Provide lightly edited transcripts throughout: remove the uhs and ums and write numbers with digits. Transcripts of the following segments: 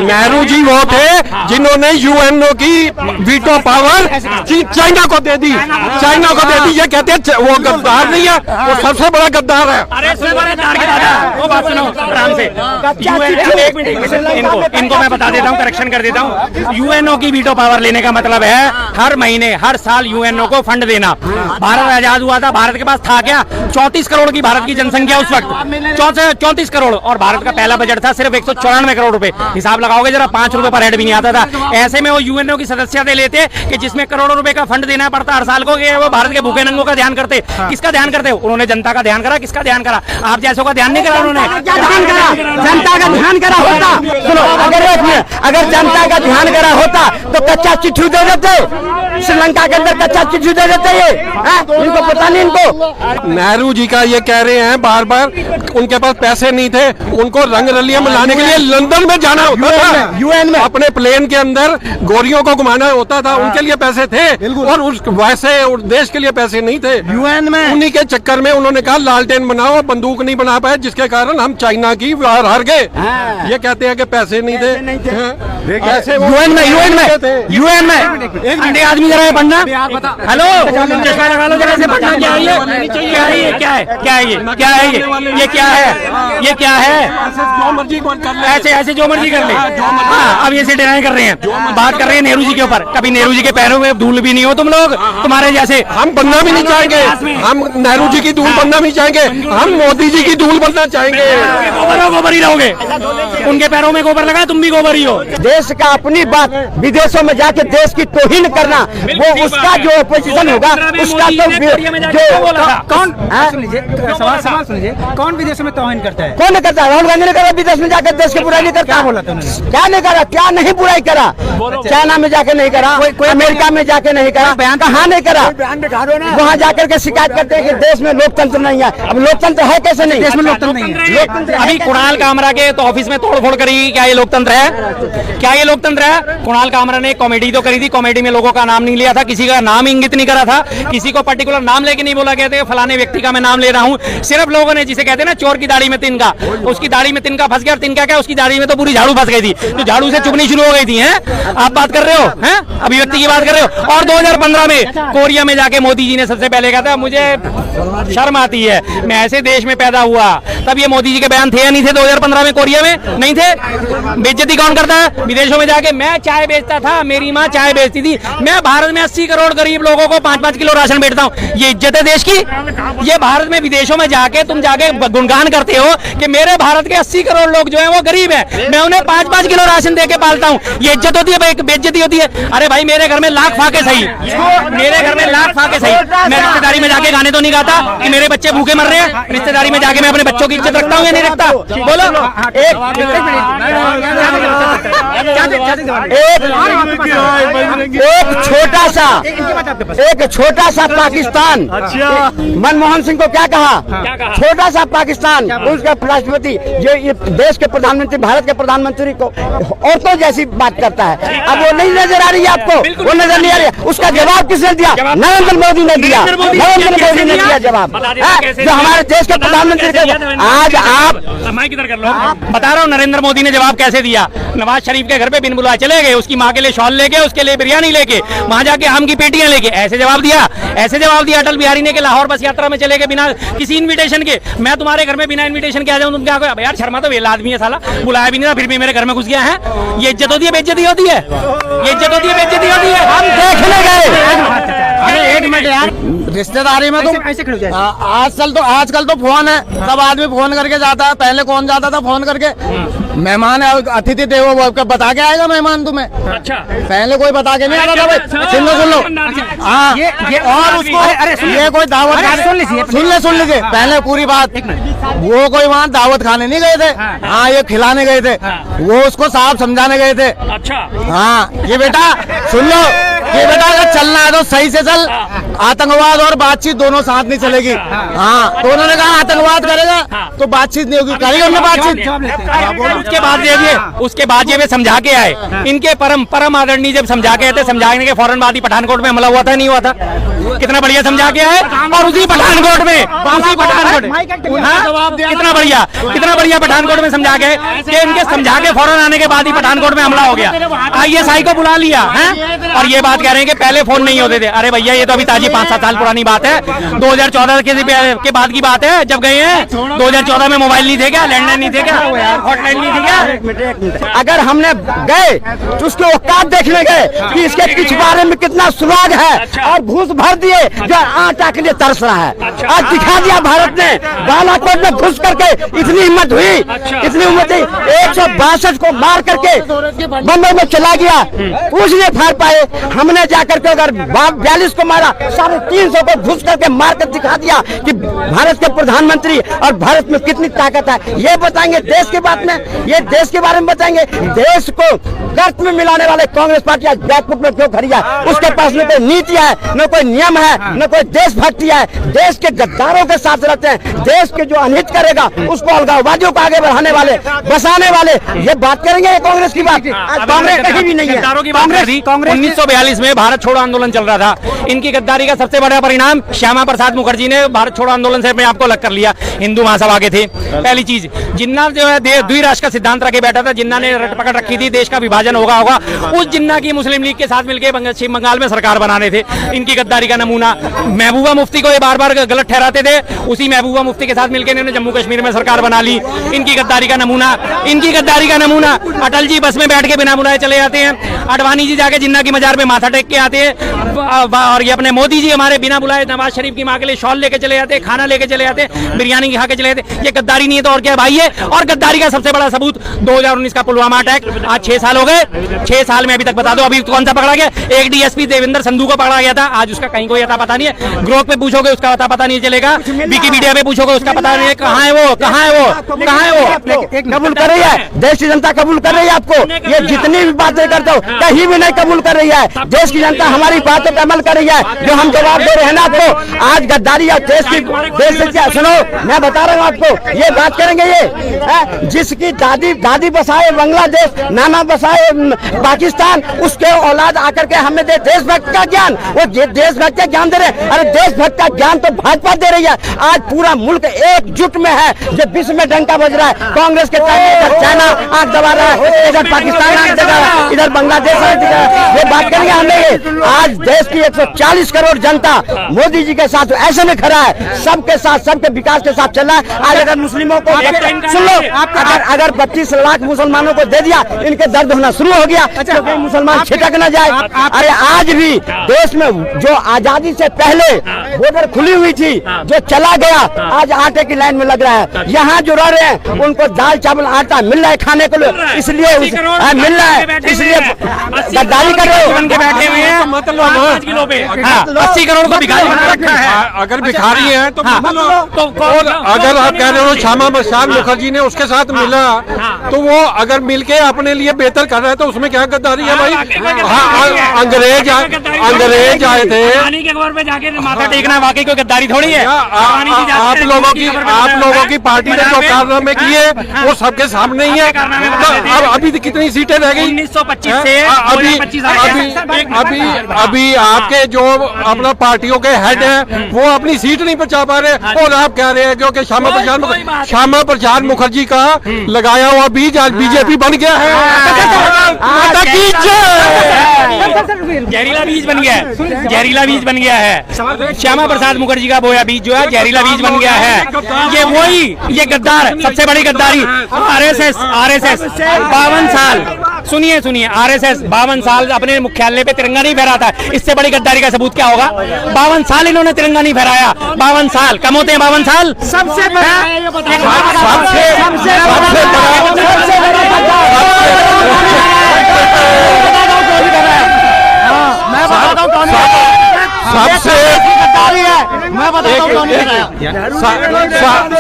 नेहरू जी वो थे जिन्होंने यूएनओ की वीटो पावर चाइना को दे दी, चाइना को दे दी। ये कहते हैं वो गद्दार नहीं है, वो सबसे बड़ा गद्दार है। अरे वो बात सुनो आराम से। एक मिनट, इनको मैं बता देता हूँ, करेक्शन कर देता हूँ। यूएनओ की वीटो पावर लेने का मतलब है हर महीने हर साल यूएनओ को फंड देना। भारत आजाद हुआ था, भारत के पास था क्या? 34 करोड़ की भारत की जनसंख्या उस वक्त, 34 करोड़, और भारत का पहला बजट था सिर्फ 194 करोड़ रुपए। हिसाब लगाओगे जरा, 5 रुपए पर हेड भी नहीं आता था। ऐसे में वो यूएनओ की सदस्यता लेते कि जिसमें करोड़ों रुपए का फंड देना पड़ता हर साल को, कि वो भारत के भूखे नंगों का ध्यान करते। किसका ध्यान करते? उन्होंने जनता का ध्यान करा। किसका ध्यान करा? आप जैसों का ध्यान नहीं करा उन्होंने। जनता का ध्यान करा होता, सुनो, अगर जनता का ध्यान करा होता तो कच्चा चिट्ठी दे देते, श्रीलंका के अंदर कच्चा चिट्ठी दे देते। ये इनको पता नहीं। इनको नेहरू जी का ये कह रहे हैं बार बार, उनके पास पैसे नहीं थे, उनको रंग रलियां में लाने के लिए लंदन में जाना होता था, यूएन में अपने प्लेन के अंदर गोरियों को घुमाना होता था। उनके लिए पैसे थे और उस वैसे देश के लिए पैसे नहीं थे यूएन में। उन्हीं के चक्कर में उन्होंने कहा लालटेन बनाओ, बंदूक नहीं बना पाए, जिसके कारण हम चाइना की वार हार गए। ये कहते हैं कि पैसे नहीं थे यूएन में एक आदमी जरा पढ़ना। हेलो, चश्मा लगा लो जरा से पढ़ना। क्या है ये? क्या है ये? क्या है? क्या है ये? क्या है ये? ये क्या है? ये क्या है? जो मर्जी कर ले, ऐसे ऐसे जो मर्जी कर ले। हाँ, अब ये से डिनाई कर रहे हैं, बात कर रहे हैं नेहरू जी के ऊपर। कभी नेहरू जी के पैरों में धूल भी नहीं हो तुम लोग, तुम्हारे जैसे। हम बनना भी नहीं चाहेंगे, हम नेहरू जी की धूल बनना भी चाहेंगे, हम मोदी जी की धूल बनना चाहेंगे। गोबर ही रहोगे, उनके पैरों में गोबर लगा, तुम भी गोबर ही हो। देश का अपनी बात विदेशों में जाके देश की तौहीन करना, वो उसका जो अपोजिशन होगा उसका तो सवाल सुनिए, कौन विदेशों में तौहीन करता है? कौन नहीं करता? राहुल गांधी ने करा विदेश में जाकर देश की बुराई नहीं करता। क्या बोला था उन्होंने? क्या नहीं करा? क्या नहीं बुराई करा? चाइना में जाके नहीं करा, अमेरिका में जाके नहीं करा, कहाँ नहीं करा? वहाँ जाकर के शिकायत करते हैं कि देश में लोकतंत्र नहीं है। अब लोकतंत्र है कैसे नहीं? देश में लोकतंत्र नहीं है। अभी कुणाल कामरा के तो ऑफिस में तोड़फोड़ करी, क्या ये लोकतंत्र है? क्या ये लोकतंत्र है? कुणाल कामरा ने कॉमेडी तो करी थी, कॉमेडी में लोगों का नाम नहीं लिया था, किसी का नाम इंगित नहीं करा था, किसी को पर्टिकुलर नाम लेके नहीं बोला गया था फलाने व्यक्ति का मैं नाम ले रहा हूँ। सिर्फ लोगों ने, जिसे कहते हैं ना चोर की दाढ़ी में तिनका, उसकी दाढ़ी में तिनका फंस गया, और तिनका क्या, उसकी दाढ़ी में तो पूरी झाड़ू फंस गई थी, तो झाड़ू से चुभनी शुरू हो गई थी। हैं, आप बात कर रहे हो, हैं, अभिव्यक्ति की बात कर रहे हो। और 2015 में कोरिया में जाके मोदी जी ने सबसे पहले कहा था, मुझे शर्म आती है, मैं ऐसे देश में पैदा हुआ। तब ये मोदी जी के बयान थे या नहीं थे? 2015 में कोरिया में नहीं थे? बेइज्जती कौन करता है? विदेशों में जाके मैं चाय बेचता था, मेरी माँ चाय बेचती थी, मैं भारत में 80 करोड़ गरीब लोगों को 5-5 किलो राशन बेचता हूँ। ये इज्जत है देश की? ये भारत में विदेशों में जाके तुम जाके गुणगान करते हो कि मेरे भारत के 80 करोड़ लोग जो है वो गरीब है, मैं उन्हें 5-5 किलो राशन देके पालता हूँ। ये इज्जत होती है? बेइज्जती होती है? अरे भाई, मेरे घर में लाख फाके सही, मेरे घर में लाख फाके सही, मैं रिश्तेदारी में जाके गाने तो नहीं गाता कि मेरे बच्चे भूखे मर रहे हैं। रिश्तेदारी में जाके मैं अपने बच्चों की इज्जत रखता हूँ या नहीं रखता? बोलो। एक छोटा सा पाकिस्तान, मनमोहन सिंह को क्या कहा? छोटा सा पाकिस्तान, उसका राष्ट्रपति जो ये देश के प्रधानमंत्री, भारत के प्रधानमंत्री को औरतों जैसी बात करता है। अब वो नहीं नजर आ रही है आपको? वो नजर नहीं आ रही है। उसका जवाब किसने दिया? नरेंद्र मोदी ने दिया। नरेंद्र मोदी ने दिया जवाब, जो हमारे देश के प्रधानमंत्री थे। आज आप बता रहा हूँ नरेंद्र मोदी ने जवाब कैसे दिया। नवाज शरीफ के घर पे बिन बुलाए चले गए, उसकी माँ के लिए शॉल लेके, उसके लिए बिरयानी लेके, वहां जाके आम की पेटियां लेके, ऐसे जवाब दिया। ऐसे जवाब दिया अटल बिहारी ने कि लाहौर बस यात्रा में चले गए बिना किसी इन्विटेशन के। मैं तुम्हारे घर में बिना इन्विटेशन के आ जाऊं, तुम क्या कहो? यार शर्मा तो वेला आदमी है साला, बुलाया भी नहीं था, फिर भी मेरे घर में घुस गया है। ये इज्जत होती है? बेइज्जती होती है? ये इज्जत होती है? बेइज्जती होती है? हम देखने गए। अरे एक मिनट यार, रिश्तेदारी में तुम ऐसे खड़े हो जाए। आजकल तो फोन है, सब आदमी फोन करके जाता है। पहले कौन जाता था फोन करके? मेहमान है, अतिथि थे, वो बता के आएगा मेहमान तुम्हें। अच्छा, पहले कोई बता के नहीं आता था भाई। सुन लो हाँ, ये और उसको ये कोई दावत सुन लीजिए पहले पूरी बात। वो कोई वहाँ दावत खाने नहीं गए थे, हाँ, ये खिलाने गए थे, वो उसको साफ समझाने गए थे। अच्छा, हाँ, ये बेटा सुन लो, ये बेटा अगर चलना है तो सही से चल, आतंकवाद और बातचीत दोनों साथ नहीं चलेगी। हाँ, तो उन्होंने कहा आतंकवाद करेगा तो बातचीत नहीं होगी, करेगा उन्होंने बातचीत। उसके बाद ये वे समझा के आए, इनके परम आदरणीय जब समझा के आए थे, समझाने के फौरन बाद ही पठानकोट में हमला हुआ था, नहीं हुआ था? कितना बढ़िया समझा के आए, और उसी पठानकोट में कितना बढ़िया पठानकोट में समझा के कि इनके समझा के फौरन आने के बाद ही पठानकोट में हमला हो गया। ISI को बुला लिया है, और ये बात कह रहे हैं कि पहले फोन नहीं होते थे। अरे भैया, ये तो अभी ताजी 5-7 साल पुरानी बात है, 2014 के बाद की बात है, जब गए हैं 2014 में मोबाइल नहीं थे क्या, लैंडलाइन नहीं थे क्या, हॉटलाइन नहीं थी क्या? अगर हमने गए तो उसके औकात देखने गए कि इसके पिछवाड़े में कितना सुराग है, और घूस भर दिए जो आटा के लिए तरस रहा है। आज दिखा दिया भारत ने, बालाकोट में घुस करके इतनी हिम्मत हुई, इतनी हिम्मत हुई, 162 को मार करके बम्बई में चला गया, कुछ नहीं फाड़ पाए। हमने जाकर के अगर 42 को मारा, 350 को घुस करके मार कर दिखा दिया कि भारत के प्रधानमंत्री और भारत में कितनी ताकत है। ये बताएंगे देश के बात में, ये देश के बारे में बताएंगे। देश को गर्त में मिलाने वाले कांग्रेस पार्टी आज बैकफुट में क्यों खड़ी है? उसके पास न कोई नीति है, न कोई नियम है, न कोई देशभक्ति है। देश के गद्दारों के साथ रहते हैं। देश के जो अनहित करेगा उसको अलगाववादियों को आगे बढ़ाने वाले, बसाने वाले, ये बात करेंगे। ये कांग्रेस की बात, कांग्रेस कहीं भी नहीं है। कांग्रेस 1942 में भारत छोड़ो आंदोलन चल रहा था, इनकी गद्दारी का सबसे बड़ा परिणाम श्यामा प्रसाद मुखर्जी ने भारत छोड़ो आंदोलन से अपने आप को अलग कर लिया। हिंदू महासभा के थे। पहली चीज, जिन्ना जो है द्विराष्ट्र का सिद्धांत रखे बैठा था, जिन्ना ने रट पकड़ रखी थी देश का विभाजन होगा, उस जिन्ना की मुस्लिम लीग के साथ मिलकर पश्चिम बंगाल में सरकार बनाने थे। इनकी गद्दारी का नमूना महबूबा मुफ्ती को ये बार बार गलत ठहराते थे, उसी महबूबा मुफ्ती के साथ मिलकर इन्होंने जम्मू कश्मीर में सरकार बना ली। इनकी गद्दारी का नमूना अटल जी बस में बैठ के बिना बुलाए चले जाते हैं, अडवाणी जी जाके जिन्ना की मजार पे माथा टेक के आते हैं, और ये अपने मोदी जी हमारे बिना बुलाए नवाज शरीफ की मां के लिए शॉल लेके चले जाते, खाना लेके चले जाते, बिरयानी खा के चले जाते। ये गद्दारी नहीं है तो और क्या भाई है? और गद्दारी का सबसे बड़ा सबूत 2019 का पुलवामा अटैक। आज 6 साल हो गए, 6 साल में अभी तक बता दो अभी कौन सा पकड़ा गया? एक DSP देवेंद्र संधू को पकड़ा गया था, आज उसका कहीं कोई अता पता नहीं है। ग्रोथ पे पूछोगे उसका अता पता नहीं चलेगा, विकिपीडिया पे पूछोगे उसका पता नहीं है। कहाँ है वो? कबूल कर रही है, देश की जनता कबूल कर रही है आपको। ये जितनी भी बातें करते हो कहीं भी नहीं कबूल कर रही है। देश की जनता हमारी बातों पर अमल कर रही है, जो हम जवाब दे रहे हैं ना आपको। आज गद्दारी है देश से क्या? सुनो, मैं बता रहा हूँ आपको, ये बात करेंगे ये जिसकी दादी बसाए बांग्लादेश, नाना बसाए पाकिस्तान, उसके औलाद आकर के हमें दे देशभक्त का ज्ञान। वो देशभक्त का ज्ञान दे रहे। अरे देशभक्त का ज्ञान तो भाजपा दे रही है। आज पूरा मुल्क एकजुट में है, जो विश्व में डंका बज रहा है। कांग्रेस के चाइना आंख दबा रहा है, इधर पाकिस्तान आंख दबा रहा है, इधर बांग्लादेश आंख दबा रहा है। ये बात करेंगे हमें। आज देश की 140 करोड़ जनता मोदी जी के साथ ऐसे में खड़ा है, सबके साथ, सबके विकास के साथ चल रहा है। आज अगर मुस्लिमों को सुन लो, अगर 25 लाख मुसलमानों को दे दिया, इनके दर्द होना शुरू हो गया। तो मुसलमान छिटक न जाए। अरे आज भी देश में जो आजादी से पहले बॉर्डर खुली हुई थी, जो चला गया, आज आटे की लाइन में लग रहा है। यहाँ जो रह रहे हैं उनको दाल चावल आटा मिल रहा है खाने को, इसलिए मिल रहा है, इसलिए गद्दारी कर रहे हो। बैठे हुए हैं मतलब 80 करोड़ को भिखारी बना रखा है। अगर भिखारी है तो अगर आप कह रहे हो श्यामा प्रसाद मुखर्जी ने उसके साथ मिला, तो वो अगर मिलके अपने लिए बेहतर कर रहा है तो उसमें क्या गद्दारी है भाई? अंग्रेज आए थे, के गौर पे जाके माथा टेकना वाकई कोई गद्दारी थोड़ी है। आप लोगों की पार्टी ने जो कारनामे किए वो सबके सामने ही है। अब अभी कितनी सीटें रह गई? 1925 से अभी आपके जो अपना पार्टियों के हेड हैं वो अपनी सीट नहीं बचा पा रहे, और आप कह रहे हैं क्योंकि श्यामा प्रसाद मुखर्जी का लगाया हुआ बीज आज बीजेपी बन गया है। जहरीला बीज बन गया है, जहरीला बीज बन गया है। श्यामा प्रसाद मुखर्जी का बोया बीज जो है जहरीला बीज बन गया है। ये वही, ये गद्दार, सबसे बड़ी गद्दारी आरएसएस 52 साल, सुनिए आरएसएस 52 साल अपने मुख्यालय पे तिरंगा नहीं फहरा था। इससे बड़ी गद्दारी का सबूत क्या होगा? 52 साल इन्होंने तिरंगा नहीं फहराया। 52 साल कम होते हैं? 52 साल सबसे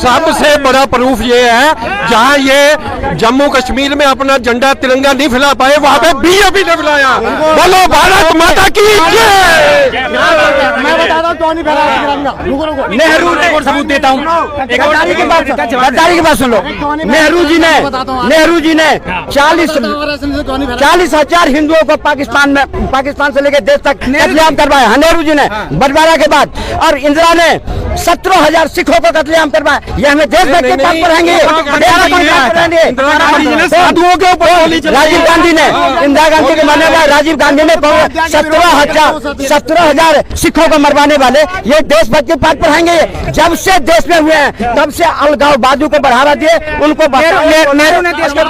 सबसे बड़ा प्रूफ ये है, जहां ये जम्मू कश्मीर में अपना झंडा तिरंगा नहीं फैला पाए, वहां पे बीजेपी ने फैलाया। बोलो भारत माता की जय। मैं बताता हूँ कौन नहीं फैलाया तिरंगा। नेहरू ने, और सबूत देता हूँ। गद्दारी की बात सुन लो। नेहरू जी ने 40,000 हिंदुओं को पाकिस्तान से लेकर देश तक कत्लेआम करवाया। हाँ, नेहरू जी ने बंटवारा के बाद, और इंदिरा ने 17,000 सिखों को कत्लेआम करवाया। ये हमें देश भर के पाप पढ़ाएंगे। साधुओं के ऊपर राजीव गांधी ने, इंदिरा गांधी के मानने वाले राजीव गांधी ने 17,000 सिखों को मरवाने वाले ये देश भर के पाठ पढ़ाएंगे। जब से देश में हुए हैं तब से अलगाववादियों को बढ़ावा दिए, उनको नेहरू ने देश को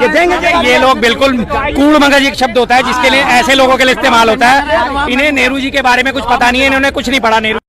देंगे। ये लोग बिल्कुल कूड़ मगज एक शब्द होता है जिसके लिए ऐसे लोगों के लिए इस्तेमाल होता है। इन्हें नेहरू जी के बारे में कुछ पता नहीं है, इन्होंने कुछ नहीं पढ़ा नेहरू